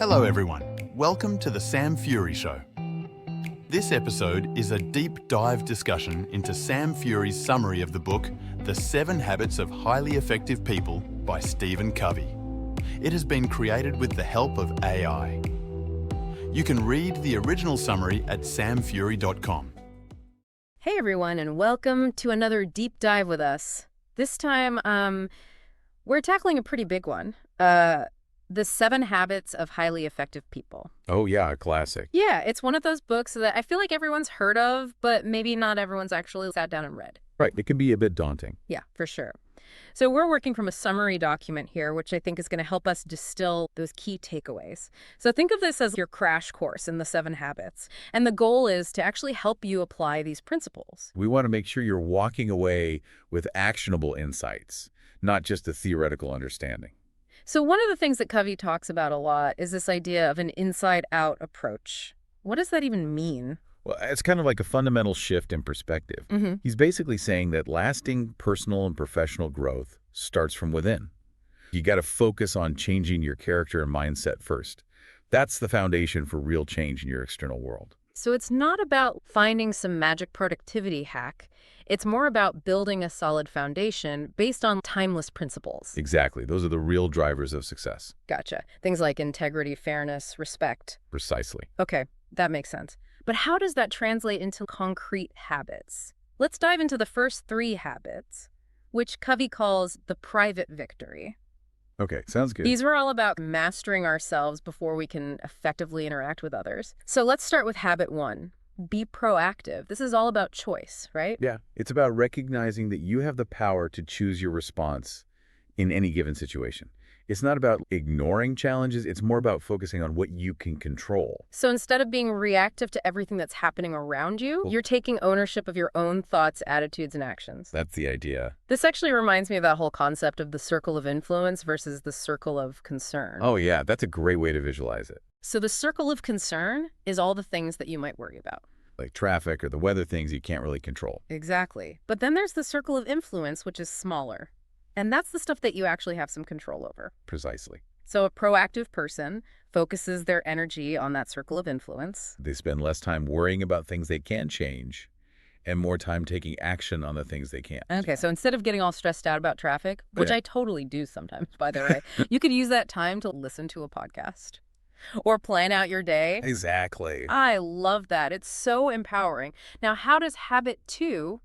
Hello everyone, welcome to the Sam Fury Show. This episode is a deep dive discussion into Sam Fury's summary of the book, The 7 Habits of Highly Effective People by Stephen Covey. It has been created with the help of AI. You can read the original summary at samfury.com. Hey everyone, and welcome to another deep dive with us. This time, we're tackling a pretty big one. The 7 Habits of Highly Effective People. Oh yeah, a classic. Yeah, it's one of those books that I feel like everyone's heard of, but maybe not everyone's actually sat down and read. Right, it can be a bit daunting. Yeah, for sure. So we're working from a summary document here, which I think is going to help us distill those key takeaways. So think of this as your crash course in the 7 habits. And the goal is to actually help you apply these principles. We want to make sure you're walking away with actionable insights, not just a theoretical understanding. So one of the things that Covey talks about a lot is this idea of an inside-out approach. What does that even mean? Well, it's kind of like a fundamental shift in perspective. He's basically saying that lasting personal and professional growth starts from within. You got to focus on changing your character and mindset first. That's the foundation for real change in your external world. So it's not about finding some magic productivity hack. It's more about building a solid foundation based on timeless principles. Exactly. Those are the real drivers of success. Gotcha. Things like integrity, fairness, respect. Precisely. Okay, that makes sense. But how does that translate into concrete habits? Let's dive into the first 3 habits, which Covey calls the private victory. Okay, sounds good. These were all about mastering ourselves before we can effectively interact with others. So let's start with habit 1. Be proactive. This is all about choice, right? Yeah, it's about recognizing that you have the power to choose your response in any given situation. It's not about ignoring challenges, it's more about focusing on what you can control. So instead of being reactive to everything that's happening around you, you're taking ownership of your own thoughts, attitudes, and actions. That's the idea. This actually reminds me of that whole concept of the circle of influence versus the circle of concern. Oh yeah, that's a great way to visualize it. So the circle of concern is all the things that you might worry about. Like traffic or the weather things you can't really control. Exactly. But then there's the circle of influence, which is smaller. And that's the stuff that you actually have some control over. Precisely. So a proactive person focuses their energy on that circle of influence. They spend less time worrying about things they can change and more time taking action on the things they can't. Okay, so instead of getting all stressed out about traffic, which I totally do sometimes, by the way, you could use that time to listen to a podcast or plan out your day. Exactly. I love that. It's so empowering. Now, how does habit 2,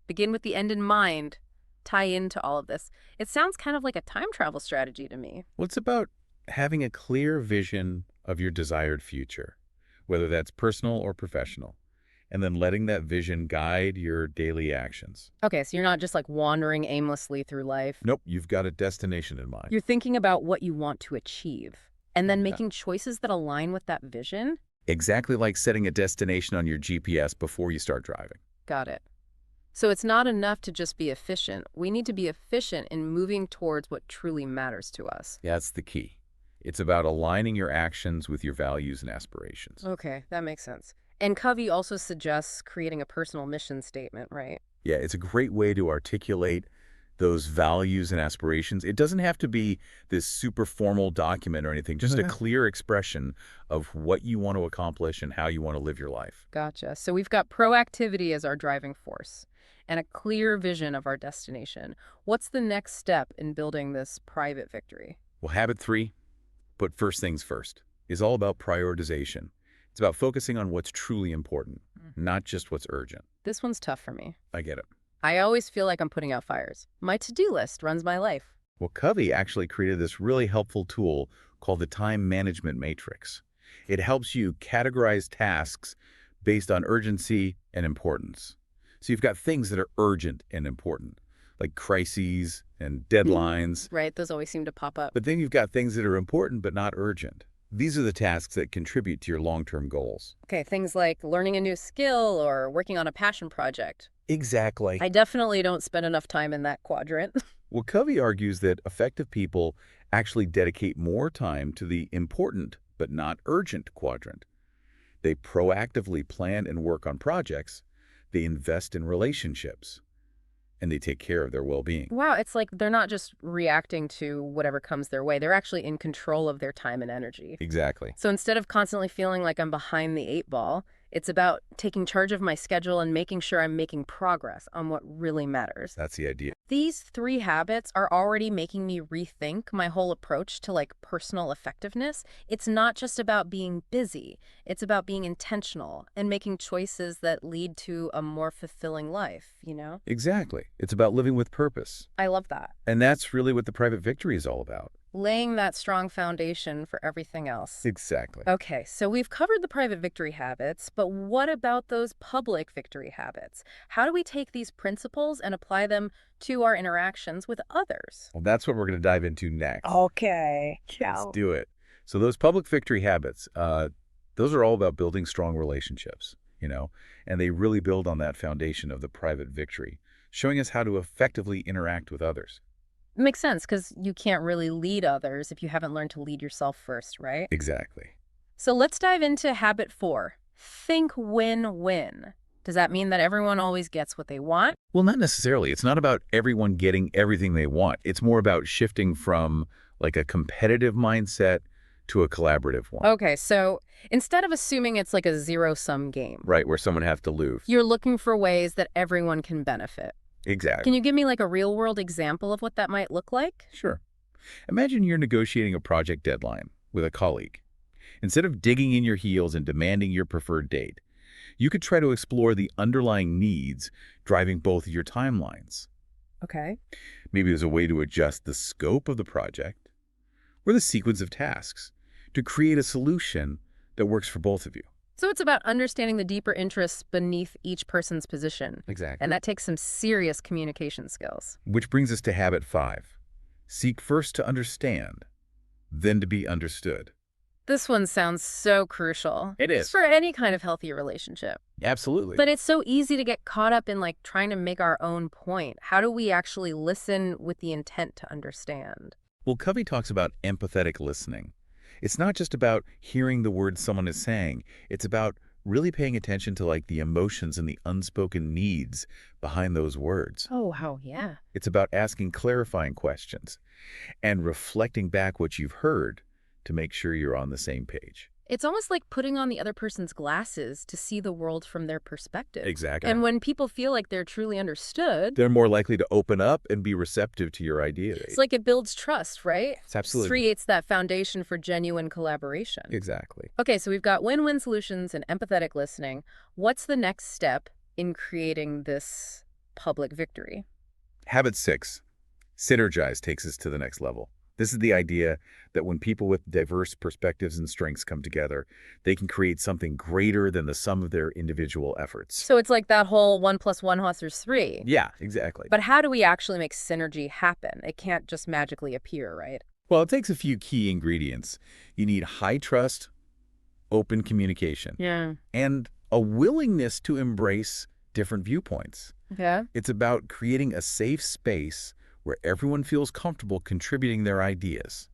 begin with the end in mind, tie into all of this? It sounds kind of like a time travel strategy to me. Well, it's about having a clear vision of your desired future, whether that's personal or professional, and then letting that vision guide your daily actions. Okay, so you're not just like wandering aimlessly through life. Nope, you've got a destination in mind. You're thinking about what you want to achieve and then making choices that align with that vision. Exactly like setting a destination on your GPS before you start driving. Got it. So it's not enough to just be efficient. We need to be efficient in moving towards what truly matters to us. Yeah, that's the key. It's about aligning your actions with your values and aspirations. Okay, that makes sense. And Covey also suggests creating a personal mission statement, right? Yeah, it's a great way to articulate those values and aspirations. It doesn't have to be this super formal document or anything, just a clear expression of what you want to accomplish and how you want to live your life. Gotcha. So we've got proactivity as our driving force and a clear vision of our destination. What's the next step in building this private victory? Well, habit 3, put first things first, is all about prioritization. It's about focusing on what's truly important, not just what's urgent. This one's tough for me. I get it. I always feel like I'm putting out fires. My to-do list runs my life. Well, Covey actually created this really helpful tool called the time management matrix. It helps you categorize tasks based on urgency and importance. So you've got things that are urgent and important, like crises and deadlines. Right, those always seem to pop up. But then you've got things that are important but not urgent. These are the tasks that contribute to your long-term goals. Okay, things like learning a new skill or working on a passion project. Exactly. I definitely don't spend enough time in that quadrant. Well, Covey argues that effective people actually dedicate more time to the important but not urgent quadrant. They proactively plan and work on projects. They invest in relationships. and they take care of their well-being. Wow, it's like they're not just reacting to whatever comes their way. They're actually in control of their time and energy. Exactly. So instead of constantly feeling like I'm behind the eight ball, it's about taking charge of my schedule and making sure I'm making progress on what really matters. That's the idea. These 3 habits are already making me rethink my whole approach to like personal effectiveness. It's not just about being busy. It's about being intentional and making choices that lead to a more fulfilling life, you know? Exactly. It's about living with purpose. I love that. And that's really what the private victory is all about. Laying that strong foundation for everything else. Exactly. Okay, so we've covered the private victory habits, but what about those public victory habits? How do we take these principles and apply them to our interactions with others? Well, that's what we're going to dive into next. Okay, Let's do it. So those public victory habits, those are all about building strong relationships, and they really build on that foundation of the private victory, showing us how to effectively interact with others. Makes sense, because you can't really lead others if you haven't learned to lead yourself first, right? Exactly. So let's dive into habit 4. Think win-win. Does that mean that everyone always gets what they want? Well, not necessarily. It's not about everyone getting everything they want. It's more about shifting from like a competitive mindset to a collaborative one. Okay, so instead of assuming it's like a zero-sum game, Right, where someone has to lose. you're looking for ways that everyone can benefit. Exactly. Can you give me like a real-world example of what that might look like? Sure. Imagine you're negotiating a project deadline with a colleague. Instead of digging in your heels and demanding your preferred date, you could try to explore the underlying needs driving both of your timelines. Okay. Maybe there's a way to adjust the scope of the project or the sequence of tasks to create a solution that works for both of you. So it's about understanding the deeper interests beneath each person's position. Exactly. And that takes some serious communication skills. Which brings us to habit 5. Seek first to understand, then to be understood. This one sounds so crucial. It is. Just for any kind of healthy relationship. Absolutely. But it's so easy to get caught up in like trying to make our own point. How do we actually listen with the intent to understand? Well, Covey talks about empathetic listening. It's not just about hearing the words someone is saying. It's about really paying attention to like the emotions and the unspoken needs behind those words. Oh, wow, yeah. It's about asking clarifying questions and reflecting back what you've heard to make sure you're on the same page. It's almost like putting on the other person's glasses to see the world from their perspective. Exactly. And when people feel like they're truly understood, They're more likely to open up and be receptive to your ideas. it's like it builds trust, right? It's absolutely. Creates that foundation for genuine collaboration. Exactly. Okay, so we've got win-win solutions and empathetic listening. What's the next step in creating this public victory? Habit 6, synergize, takes us to the next level. This is the idea that when people with diverse perspectives and strengths come together, they can create something greater than the sum of their individual efforts. So it's like that whole 1 + 1 = 3. Yeah, exactly. But how do we actually make synergy happen? It can't just magically appear, right? Well, it takes a few key ingredients. You need high trust, open communication, Yeah. and a willingness to embrace different viewpoints. Okay. It's about creating a safe space where everyone feels comfortable contributing their ideas,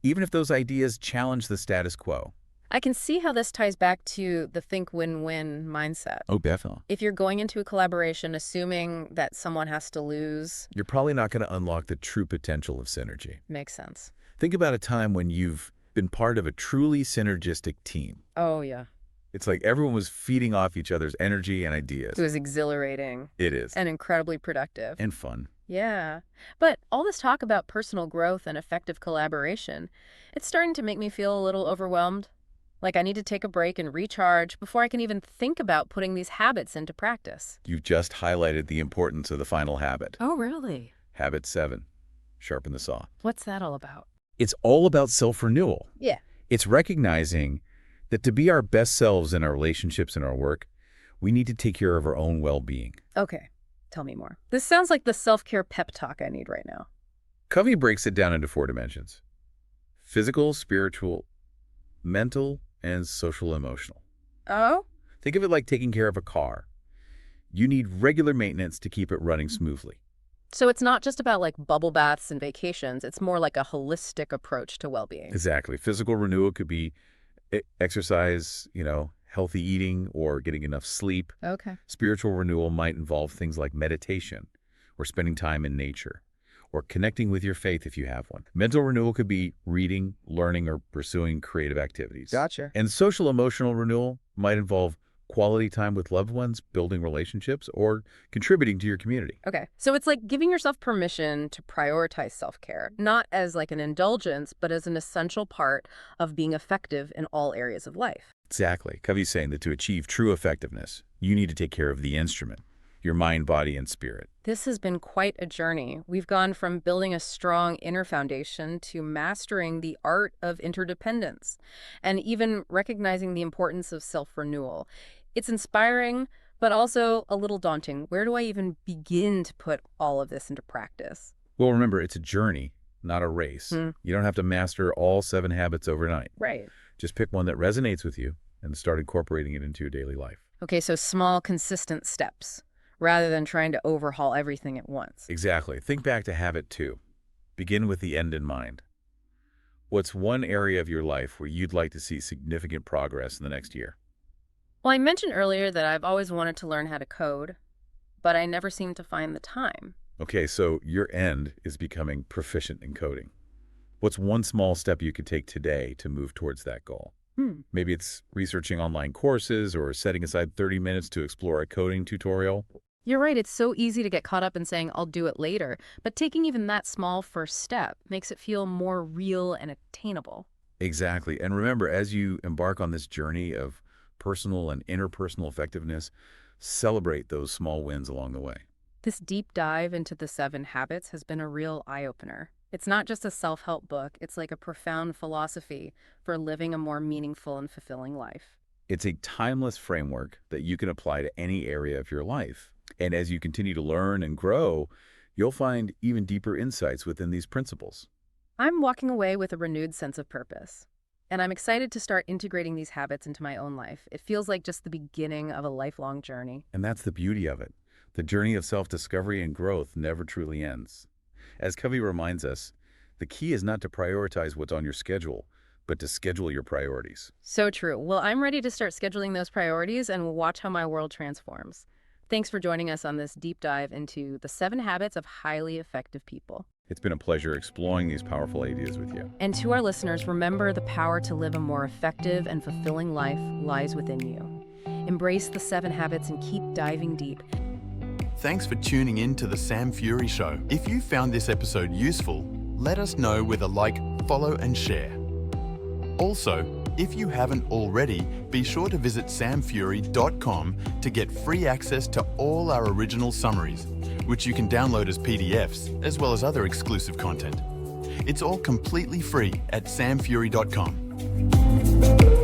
even if those ideas challenge the status quo. I can see how this ties back to the think win-win mindset. Oh, definitely. If you're going into a collaboration assuming that someone has to lose, You're probably not going to unlock the true potential of synergy. makes sense. Think about a time when you've been part of a truly synergistic team. Oh, yeah. It's like everyone was feeding off each other's energy and ideas. It was exhilarating It is. and incredibly productive. And fun. Yeah. But all this talk about personal growth and effective collaboration, it's starting to make me feel a little overwhelmed. Like I need to take a break and recharge before I can even think about putting these habits into practice. You've just highlighted the importance of the final habit. Oh, really? Habit 7, sharpen the saw. What's that all about? It's all about self-renewal. Yeah. It's recognizing that to be our best selves in our relationships and our work, we need to take care of our own well-being. Okay. Tell me more. This sounds like the self-care pep talk I need right now. Covey breaks it down into 4 dimensions: physical, spiritual, mental, and social emotional. Oh? Think of it like taking care of a car. You need regular maintenance to keep it running smoothly. So it's not just about like bubble baths and vacations. It's more like a holistic approach to well-being. Exactly. Physical renewal could be exercise, healthy eating, or getting enough sleep. Okay. Spiritual renewal might involve things like meditation or spending time in nature, or connecting with your faith if you have one. Mental renewal could be reading, learning, or pursuing creative activities. Gotcha. And social emotional renewal might involve quality time with loved ones, building relationships, or contributing to your community. Okay, so it's like giving yourself permission to prioritize self-care, not as like an indulgence, but as an essential part of being effective in all areas of life. Exactly. Covey's saying that to achieve true effectiveness, you need to take care of the instrument, your mind, body, and spirit. This has been quite a journey. We've gone from building a strong inner foundation to mastering the art of interdependence and even recognizing the importance of self-renewal. It's inspiring, but also a little daunting. Where do I even begin to put all of this into practice? Well, remember, it's a journey, not a race. You don't have to master all 7 habits overnight. Right. Just pick one that resonates with you and start incorporating it into your daily life. Okay, so small, consistent steps, rather than trying to overhaul everything at once. Exactly. Think back to habit 2. Begin with the end in mind. What's one area of your life where you'd like to see significant progress in the next year? Well, I mentioned earlier that I've always wanted to learn how to code, but I never seem to find the time. Okay, so your end is becoming proficient in coding. What's one small step you could take today to move towards that goal? Maybe it's researching online courses or setting aside 30 minutes to explore a coding tutorial. You're right, it's so easy to get caught up in saying, I'll do it later, but taking even that small first step makes it feel more real and attainable. Exactly. And remember, as you embark on this journey of personal and interpersonal effectiveness, celebrate those small wins along the way. This deep dive into the 7 habits has been a real eye-opener. It's not just a self-help book, it's like a profound philosophy for living a more meaningful and fulfilling life. It's a timeless framework that you can apply to any area of your life. And as you continue to learn and grow, you'll find even deeper insights within these principles. I'm walking away with a renewed sense of purpose, and I'm excited to start integrating these habits into my own life. It feels like just the beginning of a lifelong journey. And that's the beauty of it. The journey of self-discovery and growth never truly ends. As Covey reminds us, the key is not to prioritize what's on your schedule, but to schedule your priorities. So true. Well, I'm ready to start scheduling those priorities and watch how my world transforms. Thanks for joining us on this deep dive into the 7 habits of highly effective people. It's been a pleasure exploring these powerful ideas with you. And to our listeners, remember the power to live a more effective and fulfilling life lies within you. Embrace the 7 habits and keep diving deep. Thanks for tuning in to The Sam Fury Show. If you found this episode useful, let us know with a like, follow, and share. Also, if you haven't already, be sure to visit samfury.com to get free access to all our original summaries, which you can download as PDFs, as well as other exclusive content. It's all completely free at samfury.com.